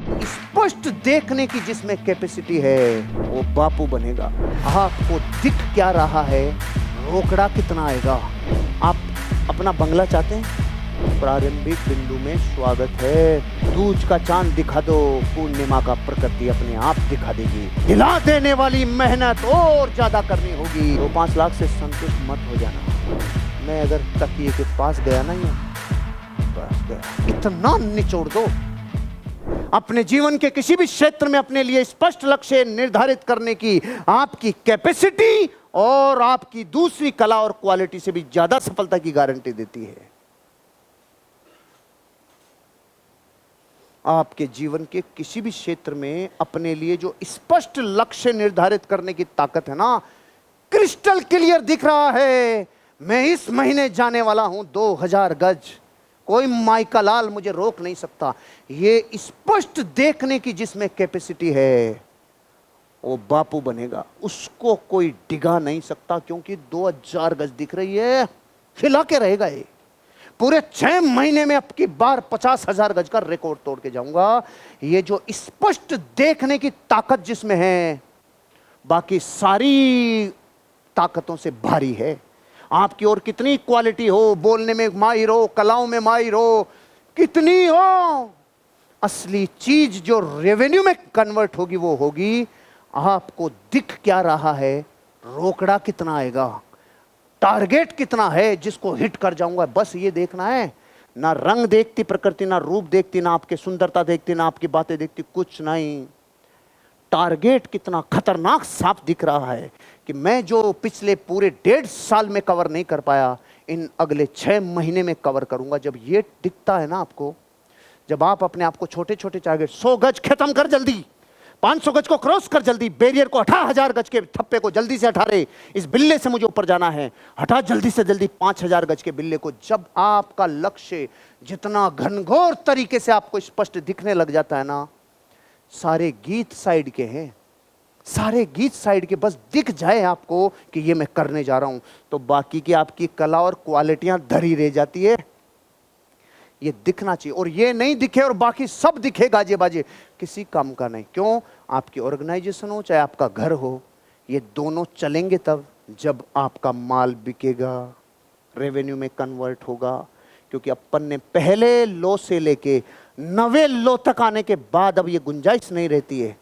स्पष्ट देखने की जिसमें कैपेसिटी है वो बापू बनेगा। आपको दिख क्या रहा है, रोकड़ा कितना आएगा। आप अपना बंगला चाहते हैं, प्रारंभिक बिंदु में स्वागत है। दूज का चांद दिखा दो, पूर्णिमा का प्रकृति अपने आप दिखा देगी। हिला देने वाली मेहनत और ज्यादा करनी होगी। तो 5 लाख से संतुष्ट मत हो जाना। मैं अगर तकिए के पास गया ना, ये बस गया, इतना निचोड़ दो। अपने जीवन के किसी भी क्षेत्र में अपने लिए स्पष्ट लक्ष्य निर्धारित करने की आपकी कैपेसिटी और आपकी दूसरी कला और क्वालिटी से भी ज्यादा सफलता की गारंटी देती है। आपके जीवन के किसी भी क्षेत्र में अपने लिए जो स्पष्ट लक्ष्य निर्धारित करने की ताकत है ना, क्रिस्टल क्लियर दिख रहा है। मैं इस महीने जाने वाला हूं 2000 गज, कोई माइका लाल मुझे रोक नहीं सकता। ये स्पष्ट देखने की जिसमें कैपेसिटी है वो बापू बनेगा। उसको कोई डिगा नहीं सकता, क्योंकि 2000 गज दिख रही है, हिला के रहेगा। ये पूरे 6 महीने में अब की बार 50,000 गज का रिकॉर्ड तोड़ के जाऊंगा। ये जो स्पष्ट देखने की ताकत जिसमें है, बाकी सारी ताकतों से भारी है। आपकी और कितनी क्वालिटी हो, बोलने में माहिर हो, कलाओं में माहिर हो, कितनी हो, असली चीज जो रेवेन्यू में कन्वर्ट होगी वो होगी आपको दिख क्या रहा है, रोकड़ा कितना आएगा, टारगेट कितना है जिसको हिट कर जाऊंगा। बस ये देखना है। ना रंग देखती प्रकृति, ना रूप देखती, ना आपकी सुंदरता देखती, ना आपकी बातें देखती, कुछ नहीं। टारगेट कितना खतरनाक साफ दिख रहा है कि मैं जो पिछले पूरे 1.5 साल में कवर नहीं कर पाया, इन अगले 6 महीने में कवर करूंगा। जब ये दिखता है ना आपको, जब आप अपने आप को छोटे छोटे टारगेट, 100 गज खत्म कर जल्दी, 500 गज को क्रॉस कर जल्दी, बैरियर को हटा, 1000 गज के थप्पे को जल्दी से हटा रहे, इस बिल्ले से मुझे ऊपर जाना है, हटा जल्दी से जल्दी 5000 गज के बिल्ले को। जब आपका लक्ष्य जितना घनघोर तरीके से आपको स्पष्ट दिखने लग जाता है ना, सारे गीत साइड के हैं, सारे गीत साइड के, बस दिख जाए आपको कि ये मैं करने जा रहा हूं, तो बाकी की आपकी कला और क्वालिटियां धरी रह जाती है। ये दिखना चाहिए, और ये नहीं दिखे और बाकी सब दिखे गाजे बाजे, किसी काम का नहीं। क्यों? आपकी ऑर्गेनाइजेशन हो चाहे आपका घर हो, ये दोनों चलेंगे तब जब आपका माल बिकेगा, रेवेन्यू में कन्वर्ट होगा। क्योंकि अपन ने पहले लो से लेके 90 लो तक आने के बाद अब ये गुंजाइश नहीं रहती है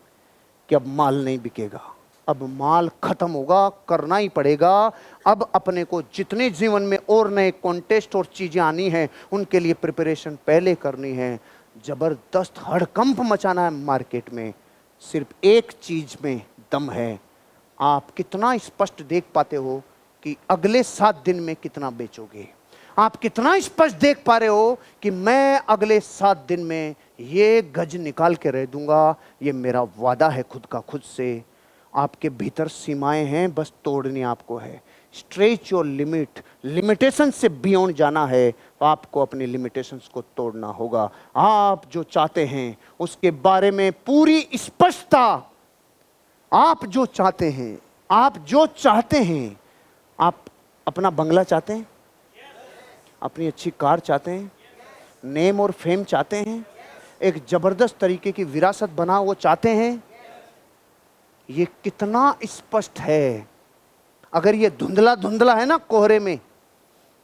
कि अब माल नहीं बिकेगा, अब माल खत्म होगा, करना ही पड़ेगा। अब अपने को जितने जीवन में और नए कॉन्टेस्ट और चीजें आनी हैं, उनके लिए प्रिपरेशन पहले करनी है। जबरदस्त हड़कंप मचाना है मार्केट में। सिर्फ एक चीज में दम है, आप कितना स्पष्ट देख पाते हो कि अगले 7 दिन में कितना बेचोगे। आप कितना स्पष्ट देख पा रहे हो कि मैं अगले 7 दिन में ये गज निकाल के रह दूंगा, ये मेरा वादा है खुद का खुद से। आपके भीतर सीमाएं हैं, बस तोड़नी आपको है। स्ट्रेच योर लिमिट, लिमिटेशन से बियॉन्ड जाना है, तो आपको अपनी लिमिटेशंस को तोड़ना होगा। आप जो चाहते हैं उसके बारे में पूरी स्पष्टता, आप जो चाहते हैं, आप जो चाहते हैं, आप अपना बंगला चाहते हैं, अपनी अच्छी कार चाहते हैं, नेम और फेम चाहते हैं, एक जबरदस्त तरीके की विरासत बना वो चाहते हैं। ये कितना स्पष्ट है। अगर ये धुंधला धुंधला है ना कोहरे में,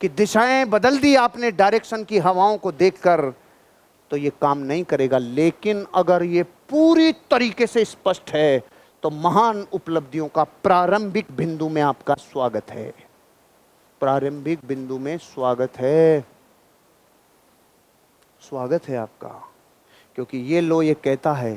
कि दिशाएं बदल दी आपने डायरेक्शन की हवाओं को देखकर, तो ये काम नहीं करेगा। लेकिन अगर ये पूरी तरीके से स्पष्ट है, तो महान उपलब्धियों का प्रारंभिक बिंदु में आपका स्वागत है। प्रारंभिक बिंदु में स्वागत है, स्वागत है आपका। क्योंकि ये लो ये कहता है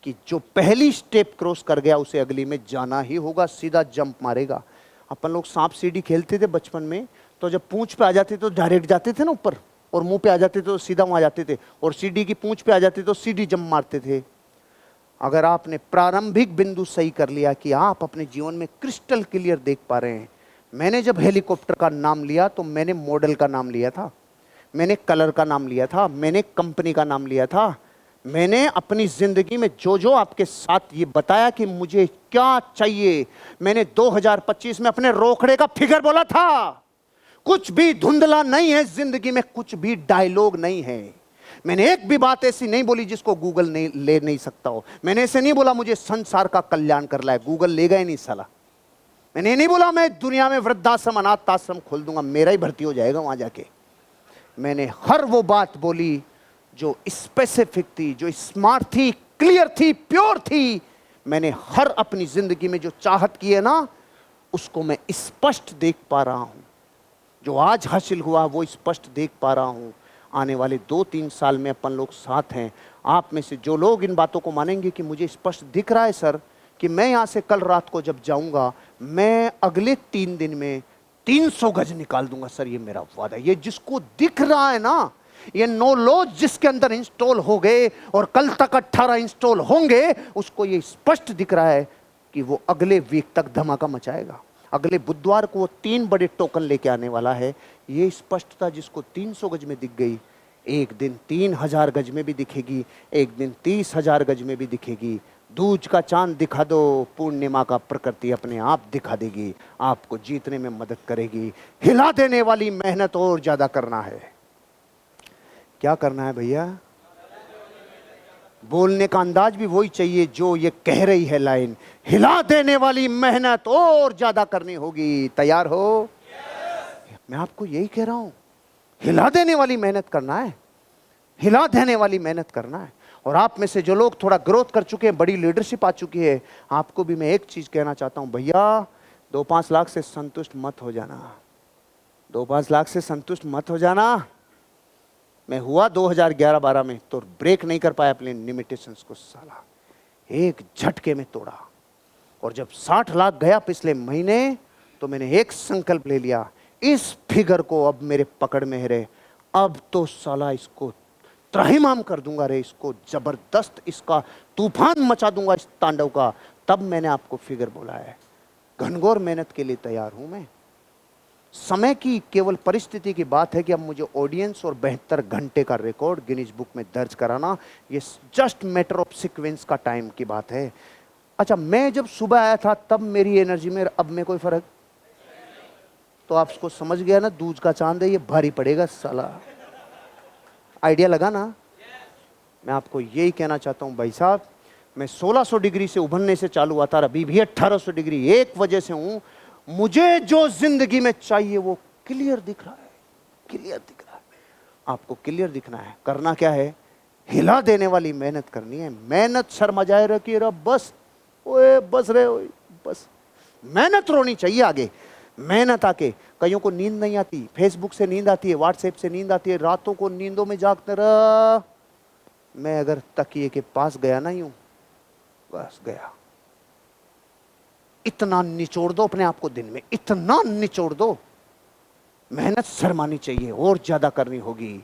कि जो पहली स्टेप क्रॉस कर गया उसे अगली में जाना ही होगा, सीधा जंप मारेगा। अपन लोग सांप सीढ़ी खेलते थे बचपन में, तो जब पूंछ पे आ जाते तो डायरेक्ट जाते थे ना ऊपर, और मुंह पे आ जाते तो सीधा वहां जाते थे, और सीढ़ी की पूंछ पे आ जाते तो सीधी जंप मारते थे। अगर आपने प्रारंभिक बिंदु सही कर लिया कि आप अपने जीवन में क्रिस्टल क्लियर देख पा रहे हैं। मैंने जब हेलीकॉप्टर का नाम लिया तो मैंने मॉडल का नाम लिया था, मैंने कलर का नाम लिया था, मैंने कंपनी का नाम लिया था, मैंने अपनी जिंदगी में जो जो आपके साथ ये बताया कि मुझे क्या चाहिए। मैंने 2025 में अपने रोकड़े का फिगर बोला था। कुछ भी धुंधला नहीं है जिंदगी में, कुछ भी डायलॉग नहीं है। मैंने एक भी बात ऐसी नहीं बोली जिसको गूगल नहीं ले नहीं सकता हो। मैंने ऐसे नहीं बोला मुझे संसार का कल्याण करना है, गूगल लेगा ही नहीं साला। मैंने ये नहीं बोला मैं दुनिया में वृद्धाश्रम अनाथ आश्रम खोल दूंगा, मेरा ही भर्ती हो जाएगा वहां जाके। मैंने हर वो बात बोली जो स्पेसिफिक थी, जो स्मार्ट थी, क्लियर थी, प्योर थी। मैंने हर अपनी जिंदगी में जो चाहत की है ना, उसको मैं स्पष्ट देख पा रहा हूं। जो आज हासिल हुआ वो स्पष्ट देख पा रहा हूं। आने वाले 2-3 साल में अपन लोग साथ हैं। आप में से जो लोग इन बातों को मानेंगे कि मुझे स्पष्ट दिख रहा है सर कि मैं यहां से कल रात को जब जाऊंगा, मैं अगले 3 दिन में 300 गज निकाल दूंगा सर, ये मेरा वादा। ये जिसको दिख रहा है ना, ये 9 लॉज जिसके अंदर इंस्टॉल हो गए और कल तक 18 इंस्टॉल होंगे, उसको ये स्पष्ट दिख रहा है कि वो अगले वीक तक धमाका मचाएगा। अगले बुधवार को वो 3 बड़े टोकन लेके आने वाला है। ये स्पष्टता जिसको 300 गज में दिख गई, एक दिन 3000 गज में भी दिखेगी, एक दिन 30,000 गज में भी दिखेगी। दूज का चांद दिखा दो, पूर्णिमा का प्रकृति अपने आप दिखा देगी, आपको जीतने में मदद करेगी। हिला देने वाली मेहनत और ज्यादा करना है। क्या करना है भैया? बोलने का अंदाज भी वही चाहिए जो ये कह रही है लाइन। हिला देने वाली मेहनत और ज्यादा करनी होगी। तैयार हो? मैं आपको यही कह रहा हूं, हिला देने वाली मेहनत करना है, हिला देने वाली मेहनत करना है। और आप में से जो लोग थोड़ा ग्रोथ कर चुके हैं, बड़ी लीडरशिप आ चुकी है, आपको भी मैं एक चीज कहना चाहता हूं, भैया 2-5 लाख से संतुष्ट मत हो जाना। 2-5 लाख से संतुष्ट मत हो जाना। मैं हुआ 2011-12 में तो ब्रेक नहीं कर पाया अपने लिमिटेशंस को साला, एक झटके में तोड़ा। और जब 60 लाख गया पिछले महीने, तो मैंने एक संकल्प ले लिया, इस फिगर को अब मेरे पकड़ में है रे, अब तो साला इसको त्राहिमाम कर दूंगा रे, इसको जबरदस्त इसका तूफान मचा दूंगा इस तांडव का। तब मैंने आपको फिगर बोला है। घनघोर मेहनत के लिए तैयार हूं मैं। समय की केवल परिस्थिति की बात है कि अब मुझे ऑडियंस और 72 घंटे का रिकॉर्ड गिनीज बुक में दर्ज कराना, ये जस्ट मैटर ऑफ सीक्वेंस का टाइम की बात है। अच्छा, मैं जब सुबह आया था तब मेरी एनर्जी में अब में कोई फर्क? तो आप उसको समझ गया ना, दूज का चांद है, ये भारी पड़ेगा साला। आइडिया लगा ना? मैं आपको यही कहना चाहता हूं भाई साहब, मैं 1600 डिग्री से उभरने से चालू हुआ था, अभी भी 1800 डिग्री एक वजह से हूं। मुझे जो जिंदगी में चाहिए वो क्लियर दिख रहा है, क्लियर दिख रहा है। आपको क्लियर दिखना है। करना क्या है? हिला देने वाली मेहनत करनी है। मेहनत शर्मा जाए रखिए रे, बस ओए बस रे ओए बस। मेहनत रोनी चाहिए आगे। मेहनत आके कईयों को नींद नहीं आती, फेसबुक से नींद आती है, व्हाट्सएप से नींद आती है, रातों को नींदों में जागते रह। मैं अगर तकिए के पास गया ना यूं, बस गया। इतना निचोड़ दो अपने आप को, दिन में इतना निचोड़ दो। मेहनत शर्मानी चाहिए और ज्यादा करनी होगी।